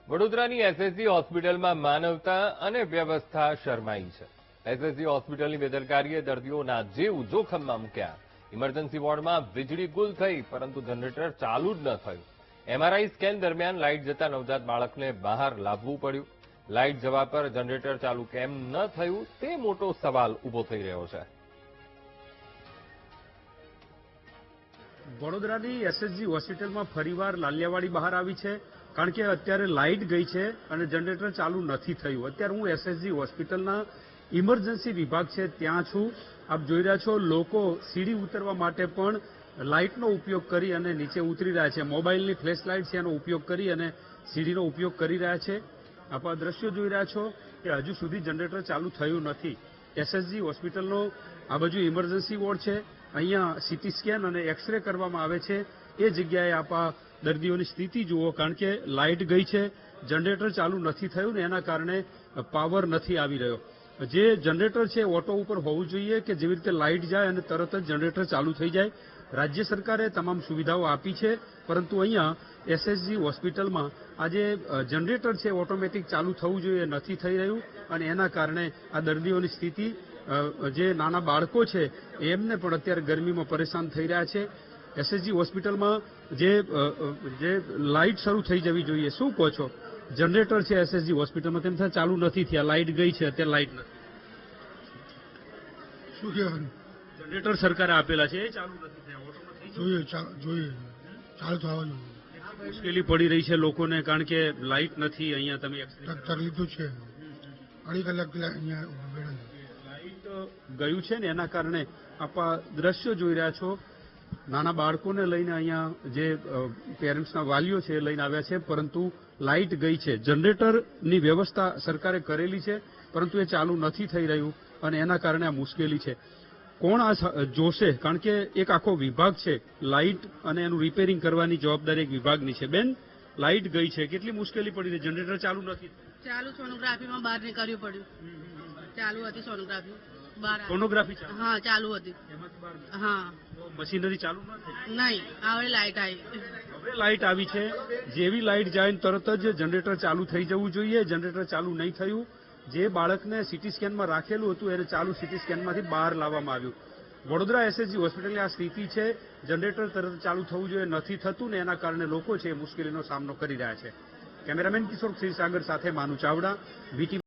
વડોદરાની એસએસજી હોસ્પિટલમાં માનવતા અને વ્યવસ્થા શરમાઈ છે। એસએસજી હોસ્પિટલની બેદરકારીએ દર્દીઓના જીવ જોખમમાં મૂક્યા। ઇમરજન્સી વોર્ડમાં વીજળી ગુલ થઈ, પરંતુ જનરેટર ચાલુ જ ન થયું। એમઆરઆઈ સ્કેન દરમિયાન લાઇટ જતા નવજાત બાળકને બહાર લાવવું પડ્યું। લાઇટ જવા પર જનરેટર ચાલુ કેમ ન થયું તે મોટો સવાલ ઉભો થઈ રહ્યો છે। વડોદરાની એસએસજી હોસ્પિટલમાં ફરીવાર લાલિયાવાડી બહાર આવી છે, કારણ કે અત્યારે લાઇટ ગઈ છે અને જનરેટર ચાલુ નથી થયું। અત્યારે હું એસએસજી હોસ્પિટલના ઇમરજન્સી વિભાગ છે ત્યાં છું। આપ જોઈ રહ્યા છો, લોકો સીડી ઉતરવા માટે પણ લાઇટનો ઉપયોગ કરી અને નીચે ઉતરી રહ્યા છે। મોબાઈલની ફ્લેશ લાઇટ છે એનો ઉપયોગ કરી અને સીડીનો ઉપયોગ કરી રહ્યા છે। આપ આ દ્રશ્યો જોઈ રહ્યા છો કે હજુ સુધી જનરેટર ચાલુ થયું નથી। એસએસજી હોસ્પિટલનો આ બાજુ ઇમરજન્સી વોર્ડ છે, અહીંયા સીટી સ્કેન અને એક્સરે કરવામાં આવે છે। એ જગ્યાએ આપ આ દર્દીઓની સ્થિતિ જુઓ, કારણ કે લાઇટ ગઈ છે, જનરેટર ચાલુ નથી થયું ને એના કારણે પાવર નથી આવી રહ્યો। જે જનરેટર છે ઓટો ઉપર હોવું જોઈએ કે જેવી રીતે લાઇટ જાય અને તરત જ જનરેટર ચાલુ થઈ જાય। રાજ્ય સરકારે તમામ સુવિધાઓ આપી છે, પરંતુ અહીંયા એસએસજી હોસ્પિટલમાં આ જે જનરેટર છે ઓટોમેટિક ચાલુ થવું જોઈએ નથી થઈ રહ્યું અને એના કારણે આ દર્દીઓની સ્થિતિ, જે નાના બાળકો છે એમને પણ અત્યારે ગરમીમાં પરેશાન થઈ રહ્યા છે। એસએસજી હોસ્પિટલમાં જે લાઇટ શરૂ થઈ જવી જોઈએ, શું કહો છો? જનરેટર છે એસએસજી હોસ્પિટલમાં તેમ છતાં ચાલુ નથી થયા, લાઇટ ગઈ છે, અત્યારે લાઇટ નથી। શું કહેવાનું? જનરેટર સરકારે આપેલા છે, એ ચાલુ નથી થયા, ઓટોમાં જોઈએ ચાલુ થવા જોઈએ। મુશ્કેલી પડી રહી છે લોકોને, કારણ કે લાઇટ નથી। અહીંયા તમે તકલીફ તો છે, અઢી કલાક અહીંયા ઉભા લાઇટ ગયું છે ને એના કારણે આપ દ્રશ્યો જોઈ રહ્યા છો। નાના બાળકોને લઈને અહીંયા જે પેરેન્ટ્સના વાલીઓ છે એ લઈને આવ્યા છે, પરંતુ લાઇટ ગઈ છે। જનરેટરની વ્યવસ્થા સરકારે કરેલી છે, પરંતુ એ ચાલુ નથી થઈ રહ્યું અને એના કારણે આ મુશ્કેલી છે। કોણ આ જોશે? કારણ કે એક આખો વિભાગ છે, લાઇટ અને એનું રિપેરિંગ કરવાની જવાબદારી એક વિભાગની છે। બેન, લાઇટ ગઈ છે, કેટલી મુશ્કેલી પડી રહી? જનરેટર ચાલુ નથી? ચાલુ સોનોગ્રાફીમાં બહાર નીકળવું પડ્યું। ચાલુ હતી સોનોગ્રાફી, સોનોગ્રાફી હા ચાલુ હતી। હા, મશીનરી ચાલુ ન થઈ? નહીં, હવે લાઇટ આવી। હવે લાઇટ આવી છે, જેવી લાઇટ જાય તરત જ જનરેટર ચાલુ થઈ જવું જોઈએ। જનરેટર ચાલુ નહીં થયું। જે બાળકને સીટી સ્કેનમાં રાખેલું હતું એને ચાલુ સીટી સ્કેનમાંથી બહાર લાવવામાં આવ્યું। વડોદરા એસએસજી હોસ્પિટલની આ સ્થિતિ છે, જનરેટર તરત ચાલુ થવું જોઈએ, નથી થતું ને એના કારણે લોકો છે મુશ્કેલીનો સામનો કરી રહ્યા છે। કેમેરામેન કિશોર ક્ષીરસાગર સાથે માનુ ચાવડા, વીટીવી।